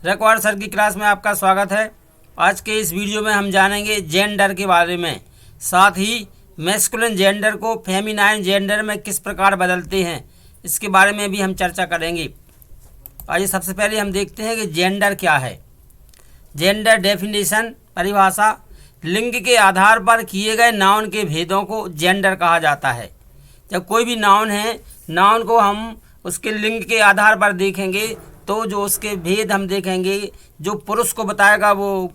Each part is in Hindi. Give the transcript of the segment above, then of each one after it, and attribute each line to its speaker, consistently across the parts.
Speaker 1: रिकॉर्ड सर की क्लास में आपका स्वागत है। आज के इस वीडियो में हम जानेंगे जेंडर के बारे में, साथ ही मैस्कुलिन जेंडर को फेमिनाइन जेंडर में किस प्रकार बदलते हैं, इसके बारे में भी हम चर्चा करेंगे। आइए सबसे पहले हम देखते हैं कि जेंडर क्या है। जेंडर डेफिनेशन, परिभाषा, लिंग के आधार पर किए गए नाउन के भेदों को जेंडर कहा जाता है। जब कोई भी नाउन है, नाउन को हम उसके लिंग के आधार पर देखेंगे तो जो उसके भेद हम देखेंगे, जो पुरुष को बताएगा वो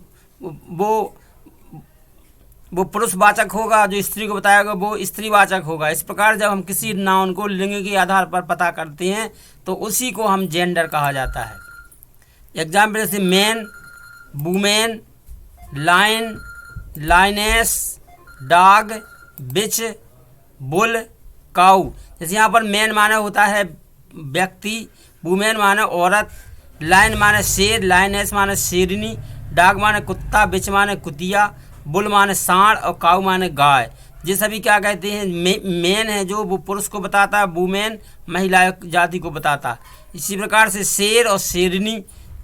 Speaker 1: पुरुषवाचक होगा, जो स्त्री को बताएगा वो स्त्रीवाचक होगा। इस प्रकार जब हम किसी नाउन को लिंग के आधार पर पता करते हैं तो उसी को हम जेंडर कहा जाता है। एग्जाम्पल जैसे मैन, वुमेन, लाइन, लाइनेस, डॉग, बिच, बुल, काऊ। जैसे यहाँ पर मैन माने होता है व्यक्ति, वुमेन माने औरत, लाइन माने शेर, लाइनेस माने शेरनी, डॉग माने कुत्ता, बिच माने कुतिया, बुल माने सांड और काऊ माने गाय। ये सभी क्या कहते हैं, मैन है जो वो पुरुष को बताता है, वुमेन महिला जाति को बताता। इसी प्रकार से शेर और शेरनी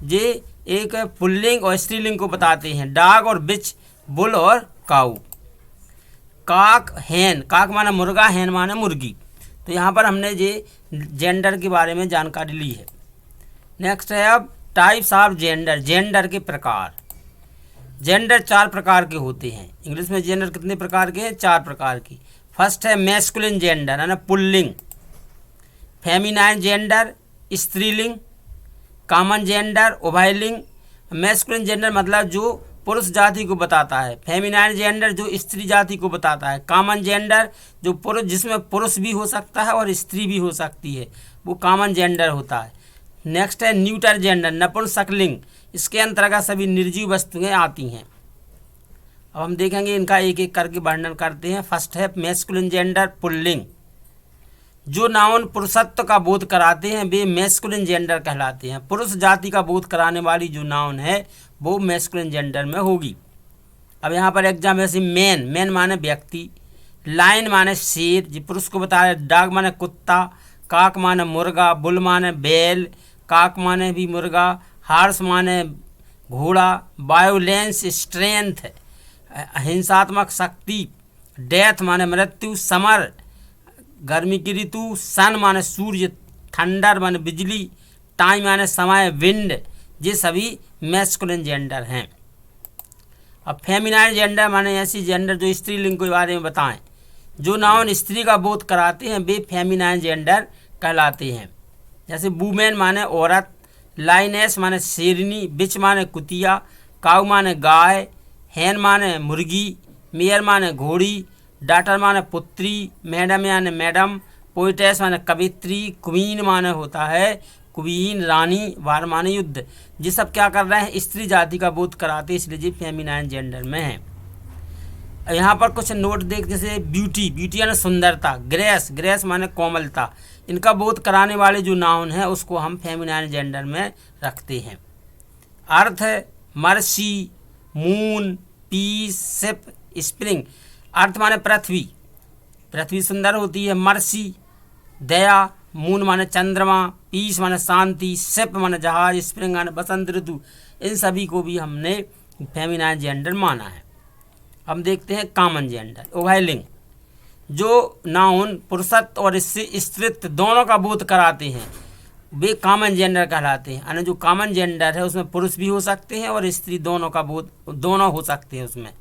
Speaker 1: ये एक पुल्लिंग और स्त्रीलिंग को बताते हैं। डॉग और बिच, बुल और काऊ। काक, हैन, काक माने मुर्गा, हैन माने मुर्गी। तो यहाँ पर हमने ये जेंडर के बारे में जानकारी ली है। नेक्स्ट है अब टाइप्स ऑफ जेंडर, जेंडर के प्रकार। जेंडर 4 प्रकार के होते हैं। इंग्लिश में जेंडर कितने प्रकार के हैं? 4 प्रकार की। फर्स्ट है मैस्कुलिन जेंडर यानी पुल्लिंग, फेमिनाइन जेंडर स्त्रीलिंग, कॉमन जेंडर उभयलिंग। मैस्कुलिन जेंडर मतलब जो पुरुष जाति को बताता है, फेमिनाइन जेंडर जो स्त्री जाति को बताता है, कॉमन जेंडर जो पुरुष, जिसमें पुरुष भी हो सकता है और स्त्री भी हो सकती है, वो कॉमन जेंडर होता है। नेक्स्ट है न्यूटर जेंडर, नपुंसकलिंग। इसके अंतर्गत सभी निर्जीव वस्तुएं आती हैं। अब हम देखेंगे इनका एक एक करके वर्णन करते हैं। फर्स्ट है मैस्कुलिन जेंडर पुल्लिंग। जो नाउन पुरुषत्व का बोध कराते हैं वे मैस्कुलिन जेंडर कहलाते हैं। पुरुष जाति का बोध कराने वाली जो नाउन है वो मैस्कुलिन जेंडर में होगी। अब यहाँ पर एग्जाम्पल जैसे मैन, मैन माने व्यक्ति, लाइन माने शेर जो पुरुष को बता रहे, डॉग माने कुत्ता, काक माने मुर्गा, बुल माने बैल, काक माने भी मुर्गा, हार्स माने घोड़ा, वायोलेंस स्ट्रेंथ हिंसात्मक शक्ति, डेथ माने मृत्यु, समर गर्मी की ऋतु, सन माने सूर्य, थंडर माने बिजली, टाइम माने समय, विंड। ये सभी मैस्कुलिन जेंडर हैं। अब फेमिनाइन जेंडर माने ऐसी जेंडर जो स्त्रीलिंग के बारे में बताएं। जो नाउन स्त्री का बोध कराते हैं वे फेमिनाइन जेंडर कहलाते हैं। जैसे वुमेन माने औरत, लाइनेस माने शेरनी, बिच माने कुतिया, काऊ माने गाय, हैन माने मुर्गी, मेयर माने घोड़ी, डॉटर माने पुत्री, मैडम यानी मैडम, पोइटेस माने कवित्री, क्वीन माने होता है क्वीन रानी, वार माने युद्ध। ये सब क्या कर रहे हैं, स्त्री जाति का बोध कराते, इसलिए ये फेमिनाइन जेंडर में है। यहाँ पर कुछ नोट देख, जैसे ब्यूटी, ब्यूटी यानी सुंदरता, ग्रेस, ग्रेस माने कोमलता। इनका बोध कराने वाले जो नाउन है उसको हम फेमिनाइन जेंडर में रखते हैं। Earth, mercy, moon, peace, ship, spring. Earth माने पृथ्वी, पृथ्वी सुंदर होती है। मर्सी दया, मून माने चंद्रमा, पीस माने शांति, शिप माने जहाज, स्प्रिंग माने बसंत ऋतु। इन सभी को भी हमने फेमिनाइन जेंडर माना है। हम देखते हैं कॉमन जेंडर उभयलिंग। जो नाउन पुरुषत्व और स्त्रीत्व दोनों का बोध कराते हैं वे कॉमन जेंडर कहलाते हैं। यानी जो कॉमन जेंडर है उसमें पुरुष भी हो सकते हैं और स्त्री दोनों का बोध, दोनों हो सकते हैं उसमें।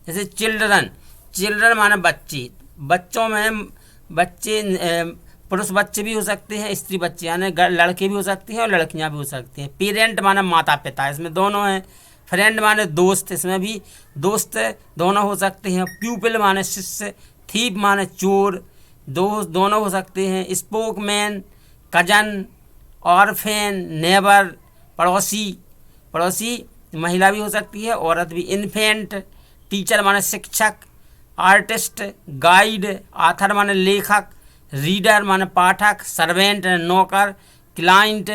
Speaker 1: जैसे चिल्ड्रन, चिल्ड्रन माने बच्चे, बच्चों में बच्चे पुरुष बच्चे भी हो सकते हैं, स्त्री बच्चे यानी लड़के भी हो सकते हैं और लड़कियां भी हो सकती हैं। पेरेंट माने माता पिता, इसमें दोनों हैं। फ्रेंड माने दोस्त, इसमें भी दोस्त दोनों हो सकते हैं। प्यूपिल माने शिष्य, थीप माने चोर, दोस्त दोनों हो सकते हैं। स्पोकमैन, कजन, ऑर्फेन, नेबर पड़ोसी, पड़ोसी महिला भी हो सकती है, औरत भी। इन्फेंट, टीचर माने शिक्षक, आर्टिस्ट गाइड, आथर माने लेखक, रीडर माने पाठक, सर्वेंट नौकर, client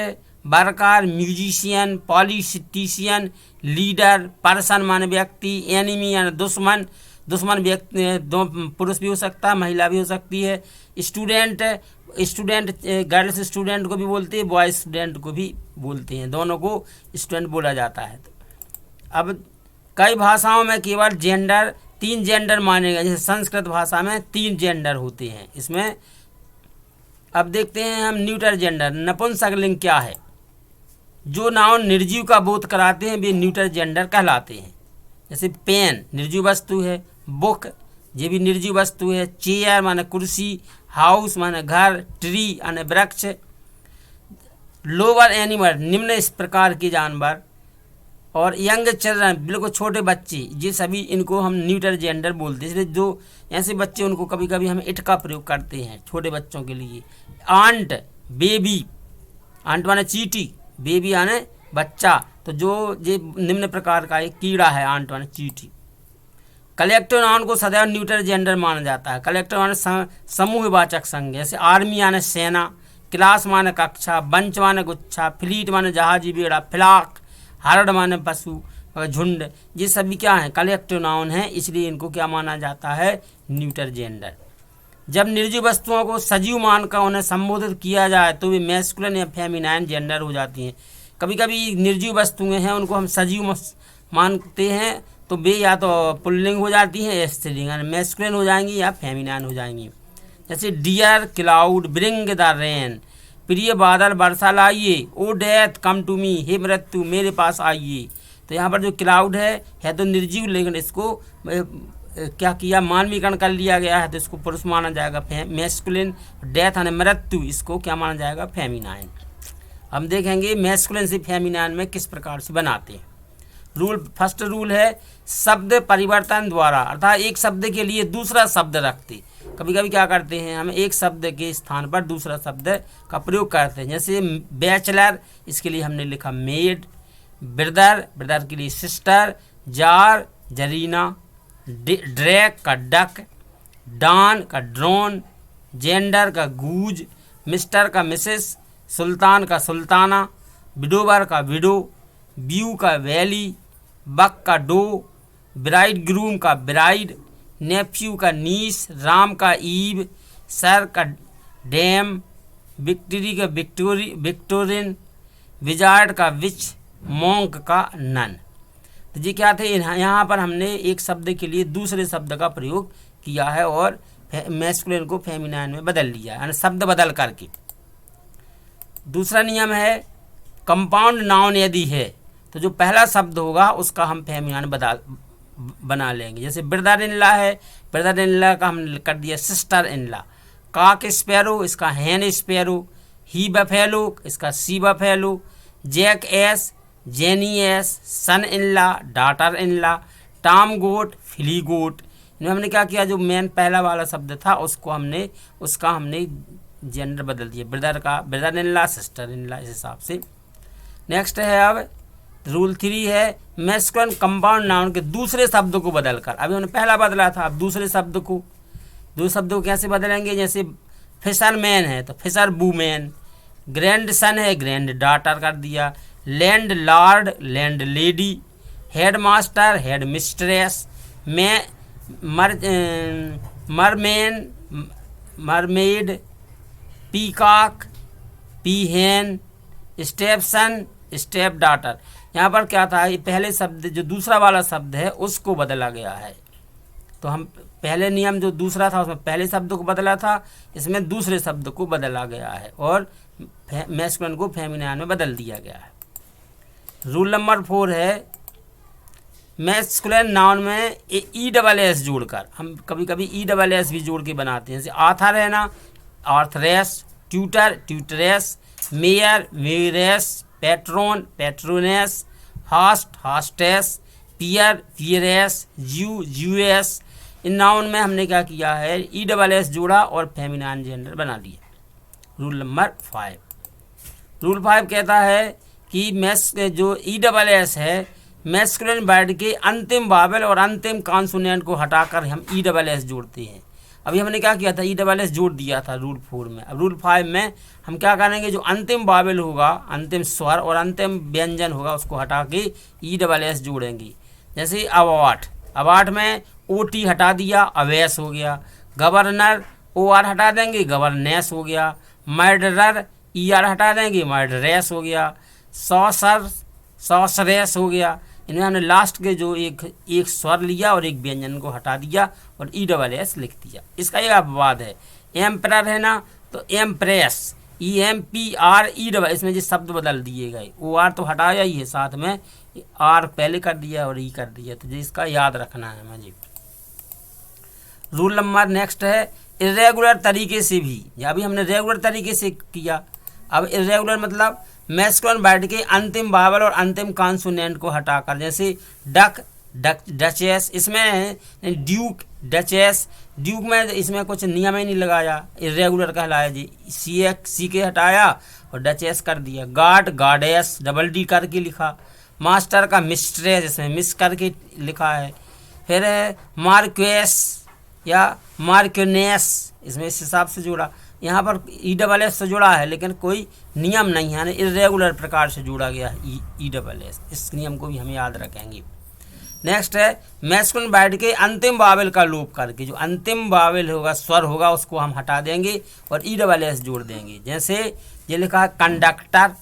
Speaker 1: worker, musician, politician, leader, person माने व्यक्ति, एनिमी यानी दुश्मन, दुश्मन व्यक्ति दो पुरुष भी हो सकता है महिला भी हो सकती है। स्टूडेंट, स्टूडेंट गर्ल्स स्टूडेंट को भी बोलते हैं, बॉय स्टूडेंट को भी बोलते हैं, दोनों को स्टूडेंट बोला जाता है। अब कई भाषाओं में केवल जेंडर 3 जेंडर माने गए, जैसे संस्कृत भाषा में 3 जेंडर होते हैं इसमें। अब देखते हैं हम न्यूटर जेंडर, नपुंसकलिंग क्या है। जो नाउन निर्जीव का बोध कराते हैं वे न्यूटर जेंडर कहलाते हैं। जैसे पेन निर्जीव वस्तु है, बुक ये भी निर्जीव वस्तु है, चेयर माने कुर्सी, हाउस माने घर, ट्री माने वृक्ष, लोअर एनिमल निम्न इस प्रकार के जानवर, और यंग चिल्ड्रन बिल्कुल छोटे बच्चे, ये सभी इनको हम न्यूटर जेंडर बोलते हैं। इसलिए जो ऐसे बच्चे उनको कभी कभी हम इट का प्रयोग करते हैं छोटे बच्चों के लिए। आंट बेबी, आंट माने चींटी, बेबी यानी बच्चा, तो जो ये निम्न प्रकार का एक कीड़ा है आंट माने चींटी। कलेक्टिव नाउन को सदैव न्यूटर जेंडर माना जाता है। कलेक्टिव माने समूहवाचक संज्ञा, जैसे आर्मी यानी सेना, क्लास माने कक्षा, बंच माने गुच्छा, फ्लीट माने जहाजी बेड़ा, फ्लाक हर्ड माने पशु, झुंड, ये सभी क्या हैं कलेक्टिव नाउन हैं, इसलिए इनको क्या माना जाता है न्यूटर जेंडर। जब निर्जीव वस्तुओं को सजीव मानकर उन्हें संबोधित किया जाए तो वे मैस्कुलिन या फेमिनाइन जेंडर हो जाती हैं। कभी कभी निर्जीव वस्तुएं हैं उनको हम सजीव मानते हैं तो वे या तो पुल्लिंग हो जाती हैं या स्त्रीलिंग, यानी मैस्कुलिन हो जाएंगी या फेमिनाइन हो जाएंगी। जैसे dear cloud bring the rain, प्रिय बादल वर्षा लाइए, O death come to me, हे मृत्यु मेरे पास आइए। तो यहाँ पर जो क्लाउड है तो निर्जीव, लेकिन इसको क्या किया मानवीकरण कर लिया गया है तो इसको पुरुष माना जाएगा मैस्कुलिन। डेथ यानी मृत्यु, इसको क्या माना जाएगा फेमिनाइन। हम देखेंगे मैस्कुलिन से फेमिनाइन में किस प्रकार से बनाते हैं। फर्स्ट रूल है शब्द परिवर्तन द्वारा, अर्थात एक शब्द के लिए दूसरा शब्द रखते। कभी कभी क्या करते हैं हम एक शब्द के स्थान पर दूसरा शब्द का प्रयोग करते हैं। जैसे बैचलर, इसके लिए हमने लिखा मेड, ब्रदर, ब्रदर के लिए सिस्टर, जार जरीना, ड्रैक का डक, डॉन का ड्रोन, जेंडर का गूज, मिस्टर का मिसेस, सुल्तान का सुल्ताना, विडोवर का विडो, व्यू का वैली, बक का डो, ब्राइड ग्रूम का ब्राइड, नेफ्यू का नीस, राम का ईव, सर का डैम, विक्ट्री का विक्टोरिन, विजार्ड का विच, मॉन्क का नन। तो ये क्या थे, यहाँ पर हमने एक शब्द के लिए दूसरे शब्द का प्रयोग किया है और मैस्कुलिन को फेमिनाइन में बदल लिया है, यानी शब्द बदल करके। दूसरा नियम है कंपाउंड नाउन यदि है तो जो पहला शब्द होगा उसका हम फेमिनाइन बना लेंगे। जैसे ब्रदर इन लॉ है, ब्रदर इन लॉ का हम कर दिया sister in law. Cock sparrow, इसका हैन स्पैरो। ही बफेलो, इसका she buffalo. Jackass, jenny ass, son in law, daughter in law. Tom goat, filly goat. इनमें हमने क्या किया, जो मेन पहला वाला शब्द था उसका हमने जेंडर बदल दिया, ब्रदर का brother in law, sister in law, इस हिसाब से। नेक्स्ट है अब रूल 3 है मैस्कुलिन कंपाउंड नाउन के दूसरे शब्द को बदलकर। अभी हमने पहला बदला था, अब दूसरे शब्द को कैसे बदलेंगे। जैसे फिशरमैन है तो फिशर वूमेन, ग्रैंड सन है ग्रैंड डॉटर कर दिया, landlord landlady, headmaster headmistress, mermen mermaid, peacock peahen, stepson stepdaughter. यहाँ पर क्या था, ये पहले शब्द जो दूसरा वाला शब्द है उसको बदला गया है। तो हम पहले नियम जो दूसरा था उसमें पहले शब्द को बदला था, इसमें दूसरे शब्द को बदला गया है और मैस्कुलिन को फेमिनाइन में बदल दिया गया है। रूल नंबर 4 है मैस्कुलिन नाउन में ESS जोड़कर, हम कभी कभी ESS भी जोड़ के बनाते हैं। जैसे आथर है ना, आर्थरेस, ट्यूटर ट्यूटरेस, मेयर मेयरेस, पैट्रोन पैट्रोनेस, हास्ट हास्टेस, पियर पियरेस, ज्यू ज्यूएस। इन नाउन में हमने क्या किया है, ESS जोड़ा और फेमिनाइन जेंडर बना लिया। रूल नंबर 5, रूल 5 कहता है कि जो ESS है मैस्कुलिन वर्ड के अंतिम वावेल और अंतिम कॉन्सोनेंट को हटाकर हम ESS जोड़ते हैं। अभी हमने क्या किया था, ESS जोड़ दिया था रूल 4 में। अब रूल 5 में हम क्या करेंगे, जो अंतिम वावेल होगा, अंतिम स्वर और अंतिम व्यंजन होगा उसको हटा के ESS जोड़ेंगे। जैसे अवार्ड, अवार्ड में OT हटा दिया, अवैस हो गया। गवर्नर OR हटा देंगे, गवर्नेस हो गया। मर्डरर, ER हटा देंगे, मर्डरेस हो गया। सॉसर, सॉसरेस हो गया। इनमें हमने लास्ट के जो एक स्वर लिया और एक व्यंजन को हटा दिया और ESS लिख दिया। इसका यह अपवाद है। एम्परर है ना, तो एम्प्रेस, EMPRE, इसमें जो शब्द बदल दिए गए। OR तो हटाया ही है, साथ में R पहले कर दिया और E कर दिया, तो इसका याद रखना है मुझे। रूल नंबर नेक्स्ट है इरेगुलर तरीके से भी। अभी हमने रेगुलर तरीके से किया, अब इरेगुलर मतलब मैस्कुलिन वर्ड के अंतिम वावल और अंतिम कॉन्सोनेंट को हटाकर, जैसे डक, डचेस, इसमें ड्यूक, डचेस, ड्यूक में इसमें कुछ नियम ही नहीं लगाया, इरेगुलर कहलाया जी। सी के हटाया और डचेस कर दिया। गार्ड, गार्डेस, DD करके लिखा। मास्टर का मिस्ट्रेस, इसमें मिस करके लिखा है। फिर मार्क्वेस या मार्क्यूनेस, इसमें इस हिसाब से जोड़ा। यहाँ पर ESS से जुड़ा है, लेकिन कोई नियम नहीं है, इरेगुलर प्रकार से जोड़ा गया है ESS। इस नियम को भी हम याद रखेंगे। नेक्स्ट है मैस्कुलिन वर्ड के अंतिम वावेल का लोप करके, जो अंतिम वावेल होगा, स्वर होगा, उसको हम हटा देंगे और ESS जोड़ देंगे। जैसे ये लिखा है कंडक्टर,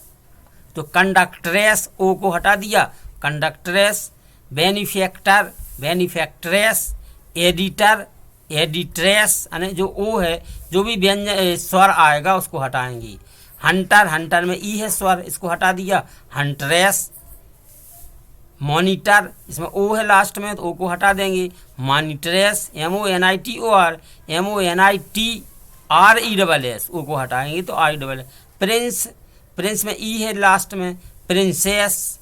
Speaker 1: तो कंडक्ट्रेस, O को हटा दिया, कंडक्ट्रेस। बेनिफैक्टर, बेनिफैक्ट्रेस। एडिटर, एडिट्रेस, यानी जो O है, जो भी व्यंजन स्वर आएगा उसको हटाएंगे। हंटर, हंटर में E है स्वर, इसको हटा दिया, हंट्रेस। मॉनिटर, इसमें O है लास्ट में, तो O को हटा देंगे, मॉनिटरेस। MONITOR, MONITRESS, O को हटाएंगे तो ISS। प्रिंस, प्रिंस में E है लास्ट में, प्रिंसेस।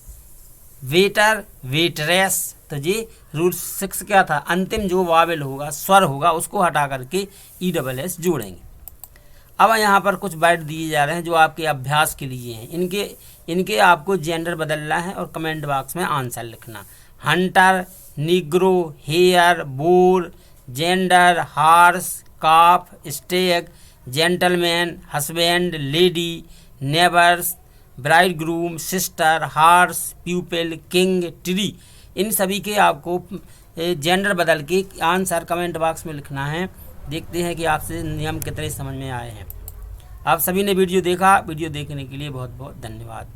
Speaker 1: Waiter, waitress. तो ये रूल 6 क्या था, अंतिम जो वावेल होगा, स्वर होगा, उसको हटा करके ESS जोड़ेंगे। अब यहाँ पर कुछ वर्ड दिए जा रहे हैं जो आपके अभ्यास के लिए हैं। इनके आपको जेंडर बदलना है और कमेंट बॉक्स में आंसर लिखना। Hunter, negro, heir, boar, gander, horse, calf, stag, gentleman, husband, lady, neighbours, bridegroom, sister, horse, pupil, king, tree, इन सभी के आपको जेंडर बदल के आंसर कमेंट बॉक्स में लिखना है। देखते हैं कि आपसे नियम कितने समझ में आए हैं। आप सभी ने वीडियो देखा, वीडियो देखने के लिए बहुत बहुत धन्यवाद।